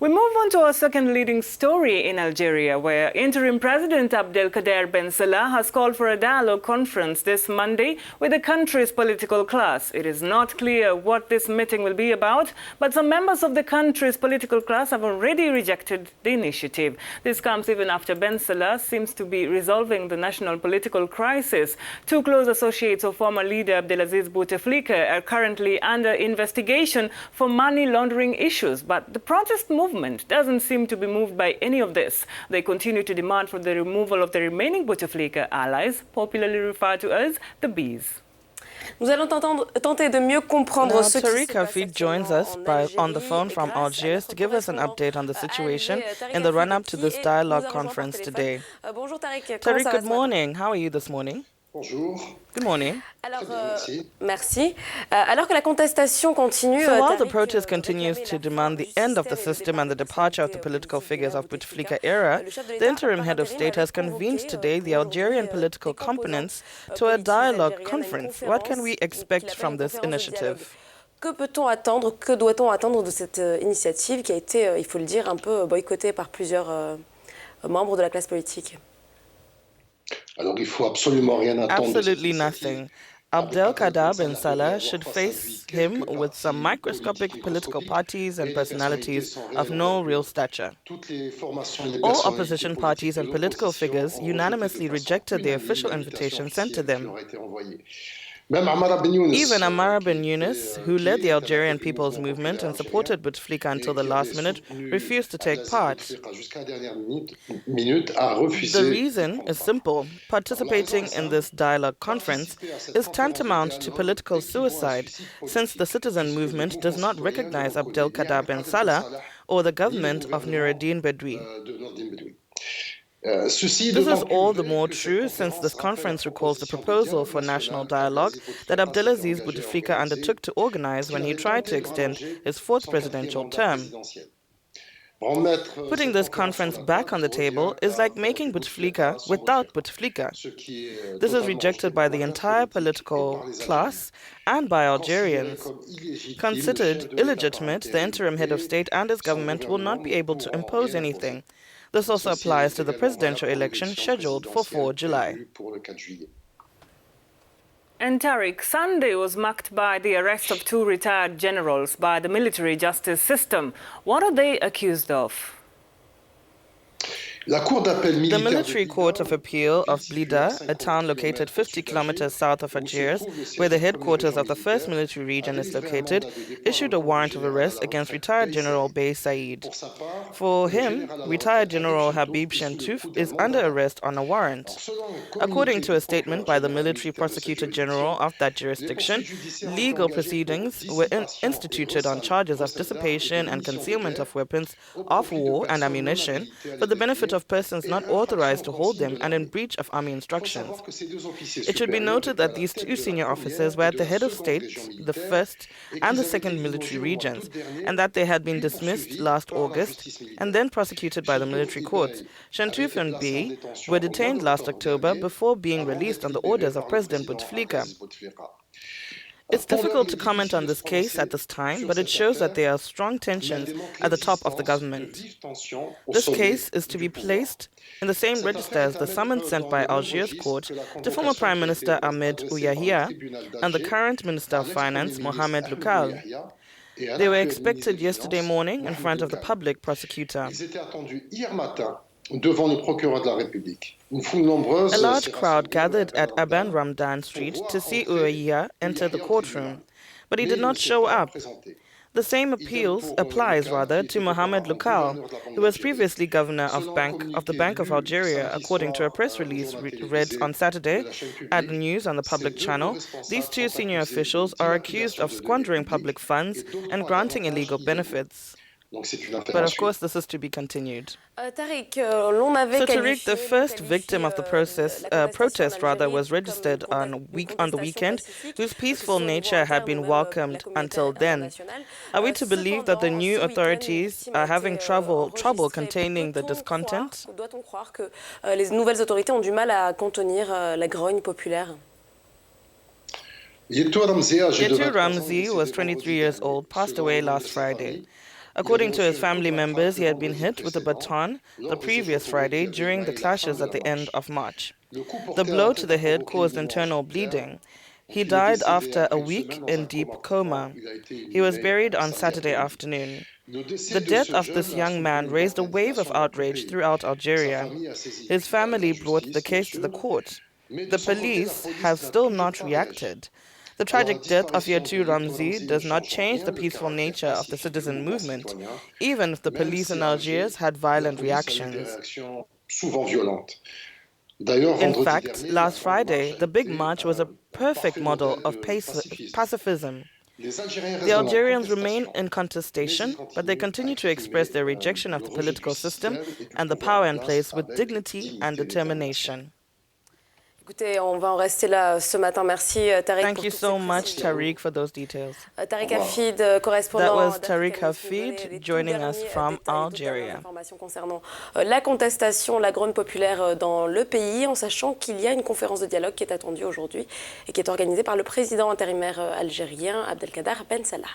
We move on to our second leading story in Algeria, where Interim President Abdelkader Bensalah has called for a dialogue conference this Monday with the country's political class. It is not clear what this meeting will be about, but some members of the country's political class have already rejected the initiative. This comes even after Bensalah seems to be resolving the national political crisis. Two close associates of former leader Abdelaziz Bouteflika are currently under investigation for money laundering issues, but the protest movement doesn't seem to be moved by any of this. They continue to demand for the removal of the remaining Bouteflika allies, popularly referred to as the Bees. Nous allons tenter de mieux comprendre ce qui se Tariq passe Hafid joins us on the phone from Algiers to give us an update on the situation in the run-up to this dialogue conference today. Bonjour Tariq. Tariq, good morning. How are you this morning? Bonjour. Good morning. Alors, merci. Alors que la contestation continue, So while the protest continues to demand the end of the system and the departure of the political figures of Bouteflika era, the interim head of state has convened today the Algerian political components to a dialogue conference. What can we expect from this initiative? Que peut-on attendre, que doit-on attendre de cette initiative qui a été, il faut le dire, un peu boycottée par plusieurs membres de la classe politique? Alors, il faut absolument rien attendre. Absolutely nothing. Abdelkader Bensalah should face him with some microscopic political parties and personalities of no real stature. All opposition parties and political figures unanimously rejected the official invitation sent to them. Even Ammar Ben Younes, who led the Algerian People's Movement and supported Bouteflika until the last minute, refused to take part. The reason is simple. Participating in this dialogue conference is tantamount to political suicide, since the citizen movement does not recognize Abdelkader Bensalah or the government of Noureddin Bedoui. This is all the more true since this conference recalls the proposal for national dialogue that Abdelaziz Bouteflika undertook to organize when he tried to extend his fourth presidential term. Putting this conference back on the table is like making Bouteflika without Bouteflika. This is rejected by the entire political class and by Algerians. Considered illegitimate, the interim head of state and his government will not be able to impose anything. This also applies to the presidential election scheduled for 4 July. And Tariq, Sunday was marked by the arrest of two retired generals by the military justice system. What are they accused of? The military court of appeal of Blida, a town located 50 kilometers south of Algiers, where the headquarters of the 1st Military Region is located, issued a warrant of arrest against retired General Bey Said. For him, retired General Habib Chentouf is under arrest on a warrant. According to a statement by the military prosecutor general of that jurisdiction, legal proceedings were instituted on charges of dissipation and concealment of weapons of war and ammunition for the benefit of persons not authorized to hold them and in breach of army instructions. It should be noted that these two senior officers were at the head of state, the 1st and the 2nd military regions, and that they had been dismissed last August and then prosecuted by the military courts. Chentouf and Bey were detained last October before being released on the orders of President Bouteflika. It's difficult to comment on this case at this time, but it shows that there are strong tensions at the top of the government. This case is to be placed in the same register as the summons sent by Algiers court to former Prime Minister Ahmed Ouyahia and the current Minister of Finance, Mohamed Loukal. They were expected yesterday morning in front of the public prosecutor. A large crowd gathered at Aban Ramdan Street to see Ouyahia enter the courtroom, but he did not show up. The same applies to Mohamed Loukal, who was previously governor of the Bank of Algeria. According to a press release read on Saturday at the news on the public channel, these two senior officials are accused of squandering public funds and granting illegal benefits. But of course, this is to be continued. So Tariq, the first victim of the protest was registered on the weekend, whose peaceful nature had been welcomed until then. Are we to believe that the new authorities are having trouble containing the discontent? Doit-on croire que les nouvelles autorités ont du mal à contenir la grogne populaire? Yetu Ramzi was 23 years old, passed away last Friday. According to his family members, he had been hit with a baton the previous Friday during the clashes at the end of March. The blow to the head caused internal bleeding. He died after a week in deep coma. He was buried on Saturday afternoon. The death of this young man raised a wave of outrage throughout Algeria. His family brought the case to the court. The police have still not reacted. The tragic death of Yatou Ramzi does not change the peaceful nature of the citizen movement, even if the police in Algiers had violent reactions. In fact, last Friday, the big march was a perfect model of pacifism. The Algerians remain in contestation, but they continue to express their rejection of the political system and the power in place with dignity and determination. Écoutez, on va en rester là ce matin. Merci Tariq. Thank you so much, Tariq, for those details. Tariq Hafid, correspondant. That was Tariq Hafid joining us from Algeria. Informations concernant la contestation, la grogne populaire dans le pays, en sachant qu'il y a une conférence de dialogue qui est attendue aujourd'hui et qui est organisée par le président intérimaire algérien Abdelkader Bensalah.